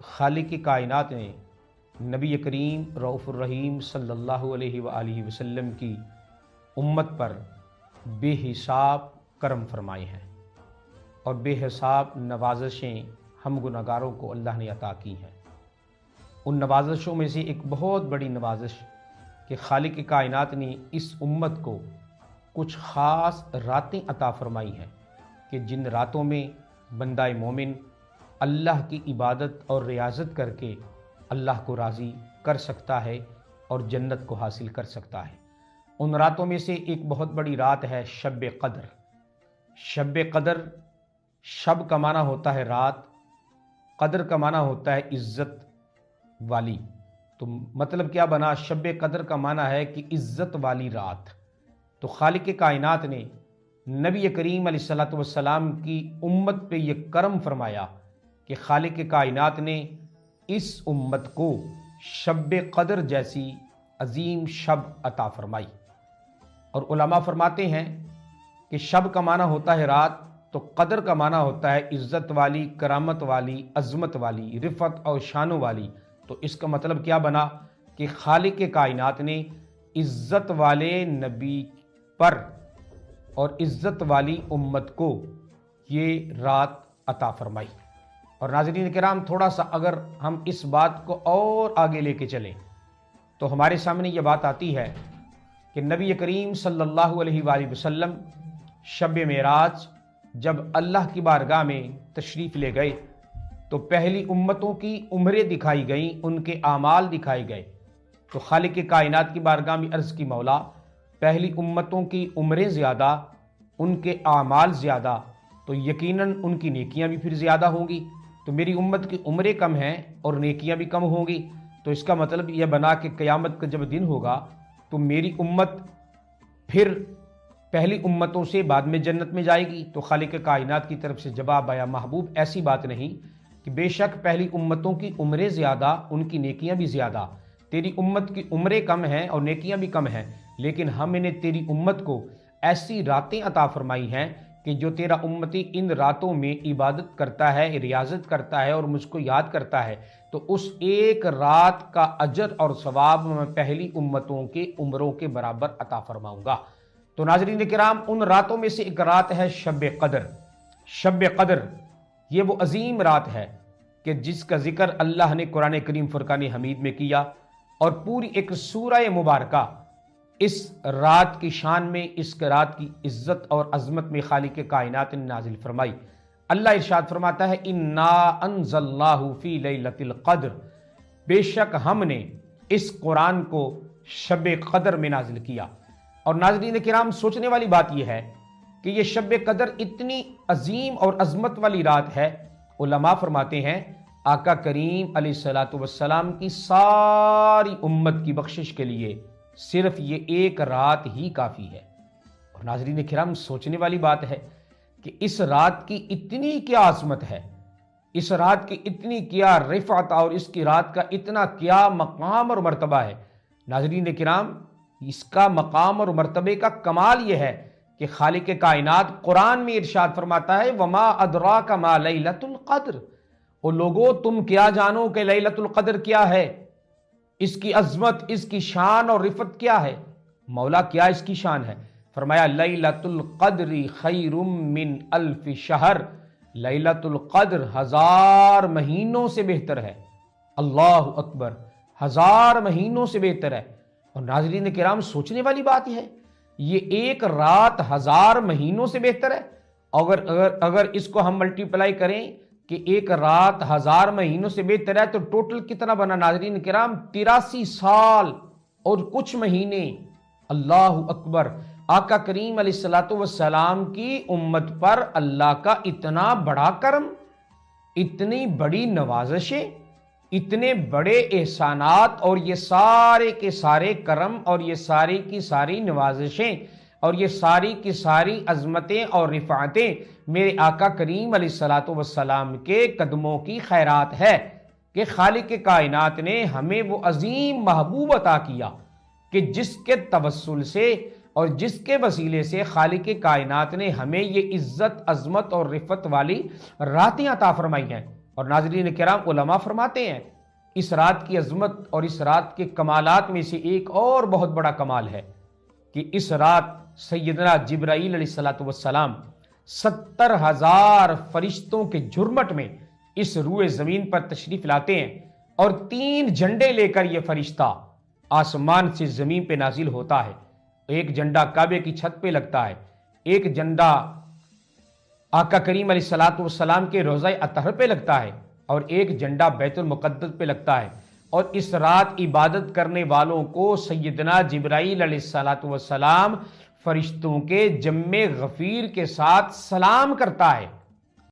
خالق کائنات نے نبی کریم رؤوف الرحیم صلی اللہ علیہ وآلہ وسلم کی امت پر بے حساب کرم فرمائے ہیں اور بے حساب نوازشیں ہم گناہگاروں کو اللہ نے عطا کی ہیں۔ ان نوازشوں میں سے ایک بہت بڑی نوازش کہ خالق کائنات نے اس امت کو کچھ خاص راتیں عطا فرمائی ہیں کہ جن راتوں میں بندہ مومن اللہ کی عبادت اور ریاضت کر کے اللہ کو راضی کر سکتا ہے اور جنت کو حاصل کر سکتا ہے۔ ان راتوں میں سے ایک بہت بڑی رات ہے شب قدر۔ شب قدر، شب کا معنی ہوتا ہے رات، قدر کا معنی ہوتا ہے عزت والی۔ تو مطلب کیا بنا؟ شب قدر کا معنی ہے کہ عزت والی رات۔ تو خالق کائنات نے نبی کریم علیہ الصلوۃ والسلام کی امت پہ یہ کرم فرمایا کہ خالق کائنات نے اس امت کو شب قدر جیسی عظیم شب عطا فرمائی۔ اور علماء فرماتے ہیں کہ شب کا معنی ہوتا ہے رات، تو قدر کا معنی ہوتا ہے عزت والی، کرامت والی، عظمت والی، رفعت اور شانوں والی۔ تو اس کا مطلب کیا بنا کہ خالق کائنات نے عزت والے نبی پر اور عزت والی امت کو یہ رات عطا فرمائی۔ اور ناظرین کرام، تھوڑا سا اگر ہم اس بات کو اور آگے لے کے چلیں تو ہمارے سامنے یہ بات آتی ہے کہ نبی کریم صلی اللہ علیہ وآلہ وسلم شب معراج جب اللہ کی بارگاہ میں تشریف لے گئے تو پہلی امتوں کی عمریں دکھائی گئیں، ان کے اعمال دکھائے گئے۔ تو خالق کائنات کی بارگاہ میں عرض کی مولا، پہلی امتوں کی عمریں زیادہ، ان کے اعمال زیادہ، تو یقیناً ان کی نیکیاں بھی پھر زیادہ ہوں گی۔ تو میری امت کی عمریں کم ہیں اور نیکیاں بھی کم ہوں گی، تو اس کا مطلب یہ بنا کہ قیامت کا جب دن ہوگا تو میری امت پھر پہلی امتوں سے بعد میں جنت میں جائے گی۔ تو خالق کائنات کی طرف سے جواب آیا، محبوب ایسی بات نہیں کہ بے شک پہلی امتوں کی عمریں زیادہ، ان کی نیکیاں بھی زیادہ، تیری امت کی عمریں کم ہیں اور نیکیاں بھی کم ہیں، لیکن ہم نے تیری امت کو ایسی راتیں عطا فرمائی ہیں کہ جو تیرا امتی ان راتوں میں عبادت کرتا ہے، ریاضت کرتا ہے اور مجھ کو یاد کرتا ہے، تو اس ایک رات کا اجر اور ثواب میں پہلی امتوں کے عمروں کے برابر عطا فرماؤں گا۔ تو ناظرین کرام، ان راتوں میں سے ایک رات ہے شب قدر۔ شب قدر یہ وہ عظیم رات ہے کہ جس کا ذکر اللہ نے قرآن کریم فرقان حمید میں کیا، اور پوری ایک سورہ مبارکہ اس رات کی شان میں، اس رات کی عزت اور عظمت میں خالق کائنات نے نازل فرمائی۔ اللہ ارشاد فرماتا ہے، انا انزلناہ فی لیلۃ القدر، بے شک ہم نے اس قرآن کو شب قدر میں نازل کیا۔ اور ناظرین کرام، سوچنے والی بات یہ ہے کہ یہ شب قدر اتنی عظیم اور عظمت والی رات ہے، علماء فرماتے ہیں آقا کریم علیہ الصلوۃ والسلام کی ساری امت کی بخشش کے لیے صرف یہ ایک رات ہی کافی ہے۔ اور ناظرین کرام، سوچنے والی بات ہے کہ اس رات کی اتنی کیا عظمت ہے، اس رات کی اتنی کیا رفعت، اور اس کی رات کا اتنا کیا مقام اور مرتبہ ہے۔ ناظرین کرام، اس کا مقام اور مرتبے کا کمال یہ ہے کہ خالق کائنات قرآن میں ارشاد فرماتا ہے، وما ادراک ما لیلۃ القدر، او لوگو تم کیا جانو کہ لیلۃ القدر کیا ہے، اس کی عظمت، اس کی شان اور رفعت کیا ہے۔ مولا کیا اس کی شان ہے؟ فرمایا، لیلۃ القدر خیر من الف شہر، لیلۃ القدر 1000 مہینوں سے بہتر ہے۔ اللہ اکبر، 1000 مہینوں سے بہتر ہے۔ اور ناظرین کرام، سوچنے والی بات یہ ہے، یہ ایک رات 1000 مہینوں سے بہتر ہے۔ اگر اس کو ہم ملٹیپلائی کریں کہ ایک رات 1000 مہینوں سے بہتر ہے، تو ٹوٹل کتنا بنا ناظرین کرام؟ 83 سال اور کچھ مہینے۔ اللہ اکبر! آقا کریم علیہ الصلوۃ والسلام کی امت پر اللہ کا اتنا بڑا کرم، اتنی بڑی نوازشیں، اتنے بڑے احسانات، اور یہ سارے کے سارے کرم اور یہ ساری کی ساری نوازشیں اور یہ ساری کی ساری عظمتیں اور رفعتیں میرے آقا کریم علیہ الصلوۃ والسلام کے قدموں کی خیرات ہے کہ خالق کائنات نے ہمیں وہ عظیم محبوب عطا کیا کہ جس کے توسل سے اور جس کے وسیلے سے خالق کائنات نے ہمیں یہ عزت، عظمت اور رفعت والی راتیں عطا فرمائی ہیں۔ اور ناظرین کرام، علماء فرماتے ہیں اس رات کی عظمت اور اس رات کے کمالات میں سے ایک اور بہت بڑا کمال ہے کہ اس رات سیدنا جبرائیل علیہ السلام 70,000 فرشتوں کے جھرمٹ میں اس روئے زمین پر تشریف لاتے ہیں، اور 3 جھنڈے لے کر یہ فرشتہ آسمان سے زمین پہ نازل ہوتا ہے۔ ایک جھنڈا کعبے کی چھت پہ لگتا ہے، ایک جھنڈا آقا کریم علیہ السلام کے روضہ اطہر پہ لگتا ہے، اور ایک جھنڈا بیت المقدس پہ لگتا ہے۔ اور اس رات عبادت کرنے والوں کو سیدنا جبرائیل علیہ السلام فرشتوں کے جم غفیر کے ساتھ سلام کرتا ہے۔